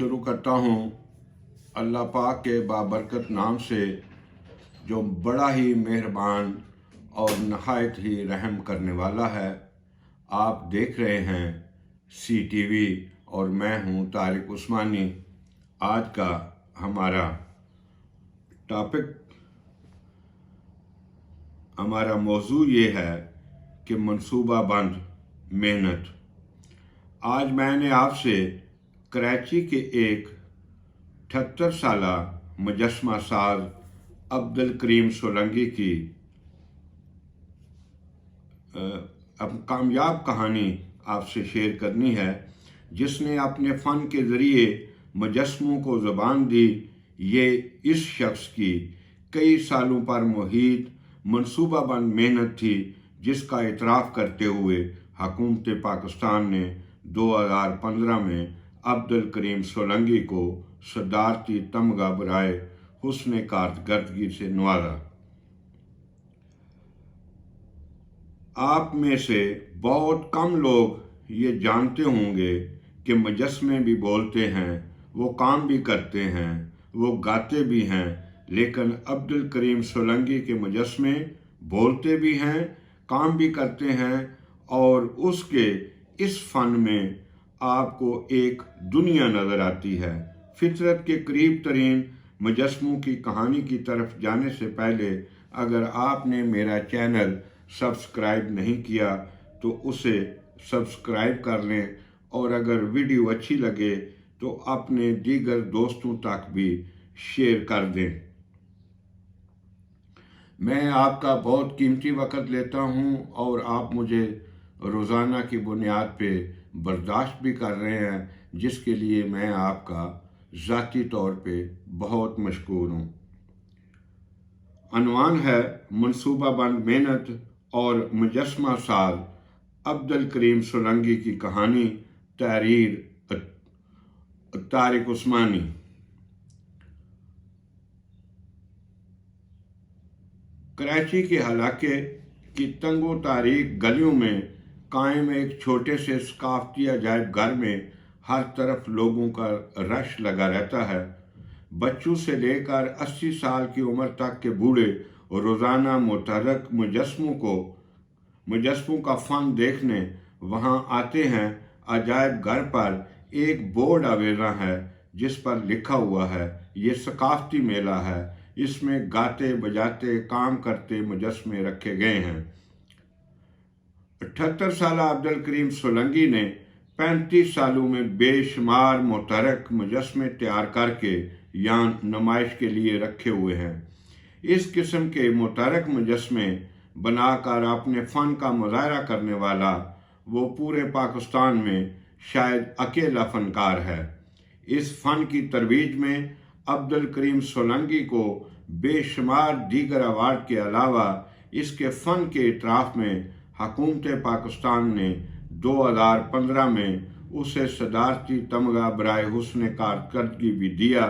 शुरू करता हूँ अल्लाह पाक के बाबरकत नाम से जो बड़ा ही मेहरबान और नहायत ही रहम करने वाला है। आप देख रहे हैं CTV और मैं हूँ तारिक उस्मानी। आज का हमारा टॉपिक, हमारा मौजू ये है कि मंसूबाबंद मेहनत। आज मैंने आपसे कराची के एक 78 साला मुजस्मा साज अब्दुल करीम सोलंकी की कामयाब कहानी आपसे शेयर करनी है, जिसने अपने फ़न के ज़रिए मुजस्मों को ज़ुबान दी। ये इस शख्स की कई सालों पर मुहित मंसूबाबंद मेहनत थी, जिसका इतराफ़ करते हुए हुकूमत पाकिस्तान ने 2015 में अब्दुल करीम सोलंकी को सदारती तमगा बराए हुस्न कारकर्दगी से नवाजा। आप में से बहुत कम लोग ये जानते होंगे कि मुजस्मे भी बोलते हैं, वो काम भी करते हैं, वो गाते भी हैं, लेकिन अब्दुल करीम सोलंकी के मुजस्मे बोलते भी हैं, काम भी करते हैं और उसके इस फ़न में आपको एक दुनिया नज़र आती है। फितरत के करीब तरीन मुजस्मों की कहानी की तरफ जाने से पहले अगर आपने मेरा चैनल सब्सक्राइब नहीं किया तो उसे सब्सक्राइब कर लें, और अगर वीडियो अच्छी लगे तो अपने दीगर दोस्तों तक भी शेयर कर दें। मैं आपका बहुत कीमती वक़्त लेता हूं और आप मुझे रोज़ाना की बुनियाद पे बर्दाश्त भी कर रहे हैं, जिसके लिए मैं आपका ज़ाती तौर पे बहुत मशकूर हूँ। अनवान है मंसूबाबंद मेहनत और मुजस्मा साज अब्दुल करीम सोलंकी की कहानी। तहरीर तारिक उस्मानी। कराची के इलाके की तंगो तारीख गलियों में कायम एक छोटे से सकाफती अजायब घर में हर तरफ लोगों का रश लगा रहता है। बच्चों से लेकर 80 साल की उम्र तक के बूढ़े रोज़ाना मुतहर्रिक मुजस्मों का फ़न देखने वहां आते हैं। अजायब घर पर एक बोर्ड आवेजा है जिस पर लिखा हुआ है, ये सकाफती मेला है। इसमें गाते बजाते काम करते मुजस्मे रखे गए हैं। 78 साला अब्दुल करीम सोलंकी ने 35 सालों में बेशुमार मुतहर्रिक मुजस्मे तैयार करके यहाँ नुमाइश के लिए रखे हुए हैं। इस किस्म के मुतहर्रिक मुजस्मे बनाकर अपने फ़न का मुज़ाहरा करने वाला वो पूरे पाकिस्तान में शायद अकेला फ़नकार है। इस फ़न की तरवीज में अब्दुल करीम सोलंकी को बेशुमार दीगर अवार्ड के अलावा इसके फ़न के इतराफ़ में हुकूमत पाकिस्तान ने 2015 में उसे सदारती तमगा बराए हुस्न कारकर्दगी भी दिया।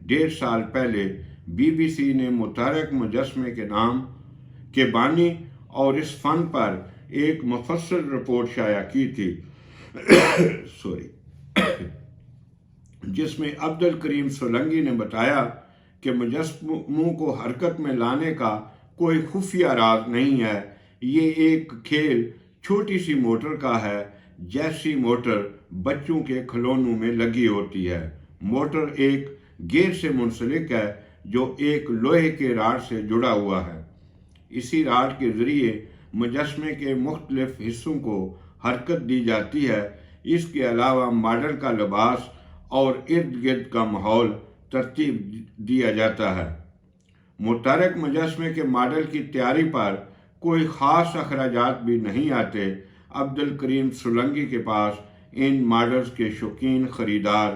1.5 साल पहले BBC ने मुतहर्रिक मुजस्मे के नाम के बानी और इस फ़न पर एक मुफस्सल रिपोर्ट शाया की थी जिसमें अब्दुल करीम सोलंकी ने बताया कि मुजस्मों को हरकत में लाने का कोई खुफिया राज नहीं है। ये एक खेल छोटी सी मोटर का है, जैसी मोटर बच्चों के खिलौनों में लगी होती है। मोटर एक गियर से मुंसलिक है जो एक लोहे के राड से जुड़ा हुआ है। इसी राड के ज़रिए मुजस्मे के मुख्तलिफ हिस्सों को हरकत दी जाती है। इसके अलावा मॉडल का लिबास और इर्द गिर्द का माहौल तरतीब दिया जाता है। मुतहर्रिक मुजस्मे के मॉडल की तैयारी पर कोई ख़ास अखराजात भी नहीं आते। अब्दुल करीम सोलंकी के पास इन मॉडल्स के शौकीन ख़रीदार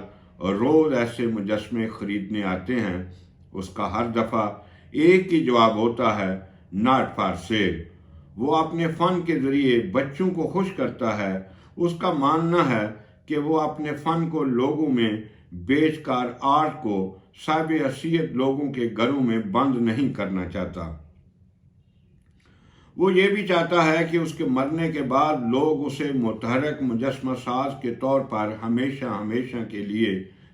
रोज़ ऐसे मुजस्मे ख़रीदने आते हैं। उसका हर दफ़ा एक ही जवाब होता है, नॉट फॉर सेल। वो अपने फ़न के ज़रिए बच्चों को खुश करता है। उसका मानना है कि वो अपने फ़न को लोगों में बेचकर आर्ट को साहिब हैसियत लोगों के घरों में बंद नहीं करना चाहता। वो ये भी चाहता है कि उसके मरने के बाद लोग उसे मुतहर्रिक मुजस्मा साज के तौर पर हमेशा हमेशा के लिए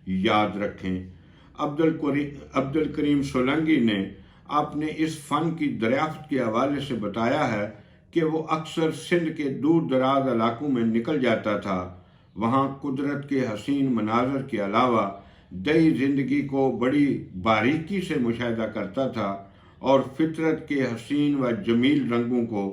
याद रखें। अब्दुल करीम सोलंकी ने अपने इस फ़न की दरियाफ्त के हवाले से बताया है कि वो अक्सर सिंध के दूर दराज इलाकों में निकल जाता था। वहाँ कुदरत के हसीन मनाजर के अलावा दई ज़िंदगी को बड़ी बारीकी से मुशाहिदा करता था और फितरत के हसीन व जमील रंगों को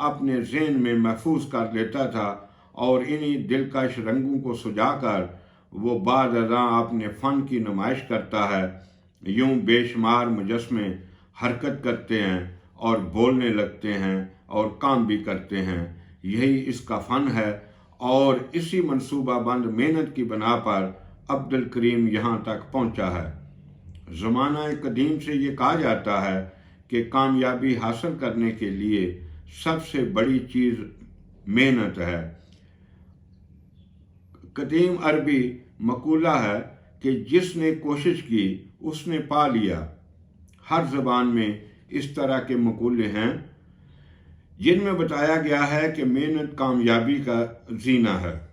अपने ज़हन में महफूज कर लेता था और इन्हीं दिलकश रंगों को सुझाकर वो बाद अज़ां अपने फ़न की नुमाइश करता है। यूं बेशुमार मुजस्मे हरकत करते हैं और बोलने लगते हैं और काम भी करते हैं। यही इसका फ़न है और इसी मंसूबाबंद मेहनत की बना पर अब्दुल करीम यहाँ तक पहुँचा है। ज़माना कदीम से ये कहा जाता है कि कामयाबी हासिल करने के लिए सबसे बड़ी चीज़ मेहनत है। कदीम अरबी मकूला है कि जिसने कोशिश की उसने पा लिया। हर ज़बान में इस तरह के मकूले हैं जिनमें बताया गया है कि मेहनत कामयाबी का जीना है।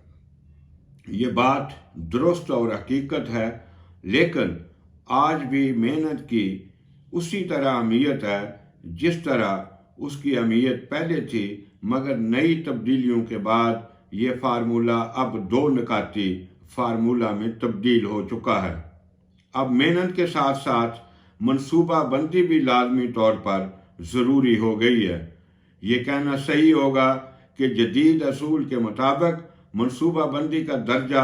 ये बात दुरुस्त और हकीकत है, लेकिन आज भी मेहनत की उसी तरह अहमियत है जिस तरह उसकी अहमियत पहले थी, मगर नई तब्दीलियों के बाद ये फार्मूला अब 2 निकाती फार्मूला में तब्दील हो चुका है। अब मेहनत के साथ साथ मनसूबा बंदी भी लाजमी तौर पर ज़रूरी हो गई है। ये कहना सही होगा कि जदीद असूल के मुताबिक मनसूबा बंदी का दर्जा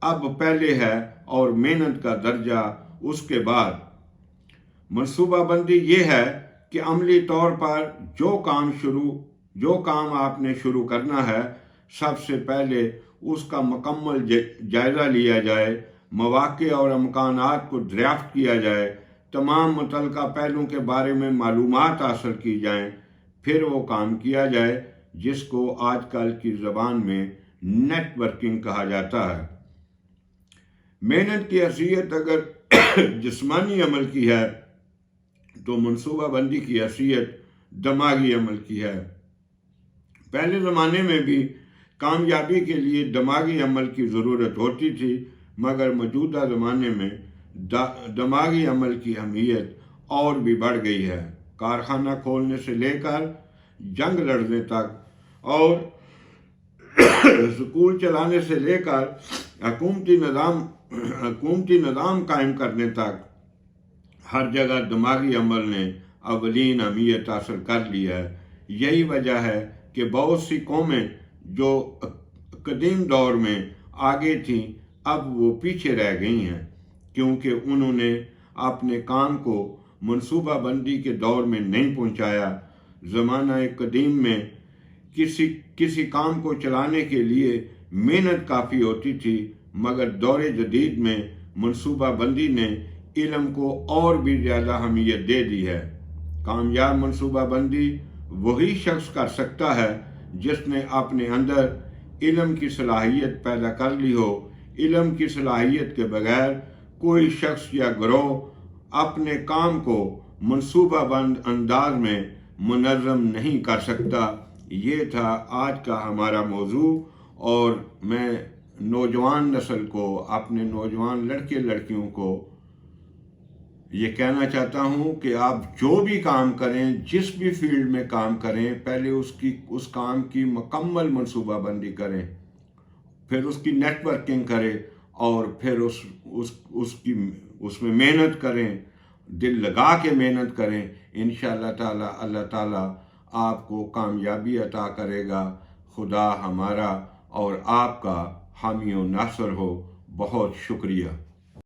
अब पहले है और मेहनत का दर्जा उसके बाद। मनसूबा बंदी ये है कि अमली तौर पर जो काम आपने शुरू करना है, सबसे पहले उसका मुकम्मल जायज़ा लिया जाए, मौक़े और इम्कानात को दरियाफ्त किया जाए, तमाम मुतल्लिका पहलुओं के बारे में मालूमात हासिल की जाएं, फिर वो काम किया जाए जिसको आजकल की ज़बान में नेटवर्किंग कहा जाता है। मेहनत की हैसियत अगर जिस्मानी अमल की है तो मनसूबा बंदी की हैसियत दिमागी अमल की है। पहले ज़माने में भी कामयाबी के लिए दिमागी अमल की ज़रूरत होती थी, मगर मौजूदा ज़माने में दिमागी अमल की अहमियत और भी बढ़ गई है। कारखाना खोलने से लेकर जंग लड़ने तक और स्कूल चलाने से लेकर हुकूमती निज़ाम कायम करने तक हर जगह दिमागी अमल ने अवलीन अहमियत हासिल कर ली है। यही वजह है कि बहुत सी कौमें जो कदीम दौर में आगे थीं अब वो पीछे रह गई हैं, क्योंकि उन्होंने अपने काम को मनसूबा बंदी के दौर में नहीं पहुंचाया। ज़माना कदीम में किसी काम को चलाने के लिए मेहनत काफ़ी होती थी, मगर दौर जदीद में मनसूबा बंदी ने इल्म को और भी ज़्यादा अहमियत दे दी है। कामयाब मनसूबा बंदी वही शख्स कर सकता है जिसने अपने अंदर इल्म की सलाहियत पैदा कर ली हो। इल्म की सलाहियत के बगैर कोई शख्स या गिरोह अपने काम को मनसूबाबंद अंदाज में मुनज़्ज़म नहीं कर सकता। ये था आज का हमारा मौजू और मैं नौजवान नस्ल को, अपने नौजवान लड़के लड़कियों को ये कहना चाहता हूँ कि आप जो भी काम करें, जिस भी फील्ड में काम करें, पहले उस काम की मुकम्मल मनसूबाबंदी करें, फिर उसकी नेटवर्किंग करें और फिर उसमें मेहनत करें, दिल लगा के मेहनत करें। इंशाअल्लाह ताला अल्लाह ताला आपको कामयाबी अता करेगा। खुदा हमारा और आपका हामी व नासर हो। बहुत शुक्रिया।